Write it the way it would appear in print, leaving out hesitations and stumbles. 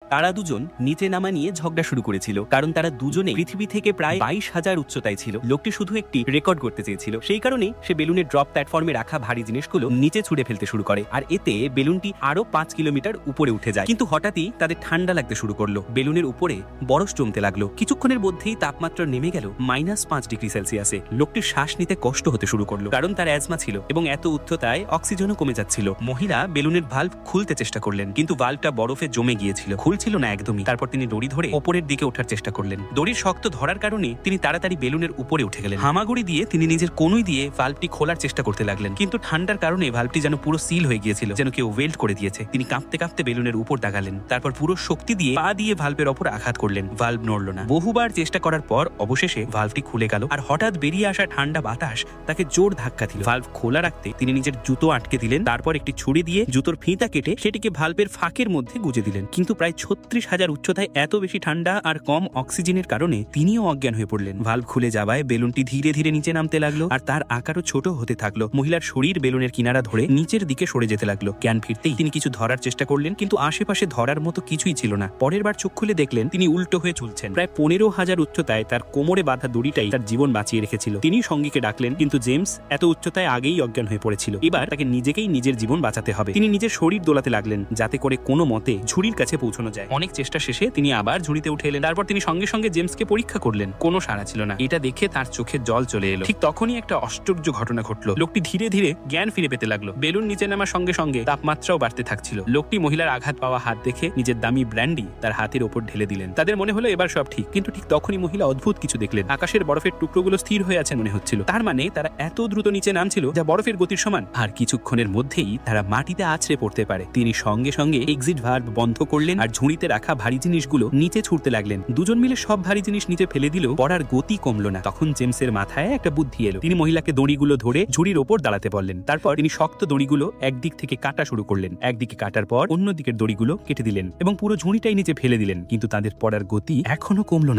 তারা দুজন নিচে নামা নিয়ে ঝগড়া শুরু করেছিল, কারণ তারা দুজনে পৃথিবী থেকে প্রায় 22,000 উচ্চতায় ছিল। লোকটি শুধু একটি রেকর্ড করতে চেয়েছিল, সেই কারণেই সে বেলুনের ড্রপ প্ল্যাটফর্মে রাখা ভারী জিনিসগুলো নিচে ছুঁড়ে ফেলতে শুরু করে, আর এতে বেলুনটি আরো 5 কিলোমিটার উপরে উঠে যায়। কিন্তু হঠাৎই তাদের ঠান্ডা লাগতে শুরু করলো, বেলুনের উপরে বরফ জমতে লাগলো। কিছুক্ষণের মধ্যেই তাপমাত্রা নেমে গেল -5 ডিগ্রি সেলসিয়াসে। লোকটির শ্বাস নিতে কষ্ট হতে শুরু করলো, কারণ তার অ্যাজমা ছিল এবং এত উচ্চতায় অক্সিজেনও কমে যাচ্ছিল। মহিলা বেলুনের ভালভ খুলতে চেষ্টা করলেন, কিন্তু ভালভটা বরফে জমে গিয়েছিল, খুলছিল না একদমই। তারপর তিনি দড়ি ধরে ওপরের দিকে ওঠার চেষ্টা করলেন। দড়ির শক্ত ধরার কারণে তিনি তাড়াতাড়ি বেলুনের উপরে উঠে গেলেন। হামাগুড়ি দিয়ে তিনি নিজের কনুই দিয়ে ভালভটি খোলার চেষ্টা করতে লাগলেন, কিন্তু ঠান্ডার কারণে ভালভটি যেন পুরো সিল হয়ে গিয়েছিল, যেন কেউ ওয়েল্ড করে দিয়েছে। তিনি কাঁপতে কাঁপতে বেলুনের উপর দাগালেন, তারপর পুরো শক্তি দিয়ে পা দিয়ে ভালভের ওপর আঘাত করলেন। ভালভ নড়ল না। বহুবার চেষ্টা করার পর অবশেষে ভালভটি খুলে গেল, আর হঠাৎ বেরিয়ে আসা ঠান্ডা বাতাস তাকে জোর ধাক্কা দিল। ভালভ খোলা রাখতে তিনি নিজের জুতো আটকে দিলেন, তারপর একটি ছুরি দিয়ে জুতোর ফিতা কেটে সেটিকে ভালভের ফাঁকের মধ্যে গুজে দিলেন। কিন্তু প্রায় 36,000 উচ্চতায় এত বেশি ঠান্ডা আর কম অক্সিজেনের কারণে তিনিও অজ্ঞান হয়ে পড়লেন। ভালভ খুলে যাওয়ায় বেলুনটি ধীরে ধীরে নিচে নামতে লাগলো, আর তার আকারও ছোট হতে থাকলো। মহিলার শরীর বেলুনের কিনারা ধরে নিচের দিকে সরে যেতে লাগলো। জ্ঞান ফিরতেই তিনি কিছু ধরার চেষ্টা করলেন, কিন্তু আশেপাশে ধরার মতো কিছুই ছিল না। পরের বার চোখ খুলে দেখলেন তিনি উল্টো হয়ে ঝুলছেন। প্রায় 15,000 উচ্চতায় তার কোমরে বাঁধা দড়িটাই তার জীবন বাঁচিয়ে রেখেছিল। তিনি সঙ্গীকে ডাকলেন, কিন্তু জেমস এত উচ্চতায় আগেই অজ্ঞান হয়ে পড়েছিল। এবার তাকে নিজেকেই নিজের জীবন বাঁচাতে হবে। তিনি নিজের শরীর দোলাতে লাগলেন, যাতে করে কোনো মতে ঝুড়ির কাছে পৌঁছানো যায়। অনেক চেষ্টা শেষে তিনি আবার ঝুড়িতে উঠে এলেন। তারপর তিনি সঙ্গে সঙ্গে জেমসকে পরীক্ষা করলেন, কোনো সাড়া ছিল না। এটা দেখে তার চোখে জল চলে এলো। ঠিক তখনই একটা আশ্চর্য ঘটনা ঘটলো। লোকটি ধীরে ধীরে জ্ঞান ফিরে পেতে লাগলো। বেলুন নিচে নামার সঙ্গে সঙ্গে তাপমাত্রাও বাড়তে থাকছিল। লোকটি মহিলার আঘাত পাওয়া হাত দেখে নিজের দামি ব্র্যান্ডি তার হাতের ওপর ঢেলে দিলেন। তাদের মনে হলো এবার সব ঠিক, কিন্তু ঠিক তখনই মহিলা অদ্ভুত কিছু দেখলেন। আকাশের বরফের টুকরোগুলো স্থির হয়ে আছে মনে হচ্ছিল। তার মানে তারা এত দ্রুত নিচে নামছিল যা বরফের গতির সমান, আর কিছুক্ষণের মধ্যেই তারা মাটিতে আছড়ে পড়তে পারে। তিনি সঙ্গে সঙ্গে এক্সিট ভালভ বন্ধ করলেন আর ঝুড়িতে রাখা ভারী জিনিসগুলো নিচে ছুটতে লাগলেন। দুজন মিলে সব ভারী জিনিস নিচে ফেলে দিলেও পড়ার গতি কমলো না। তখন জেমসের মাথায় একটা বুদ্ধি এলো। তিনি মহিলাকে দড়িগুলো ধরে ঝুড়ির ওপর দাঁড়াতে বললেন। তারপর তিনি শক্ত দড়িগুলো একদিক থেকে কাটা শুরু করলেন। একদিকে কাটার পর অন্য দিকের দড়িগুলো কেটে দিলেন এবং পুরো ঝুড়িটাই নিচে ফেলে দিলেন, কিন্তু তাদের পড়ার গতি এখনো কমলো না।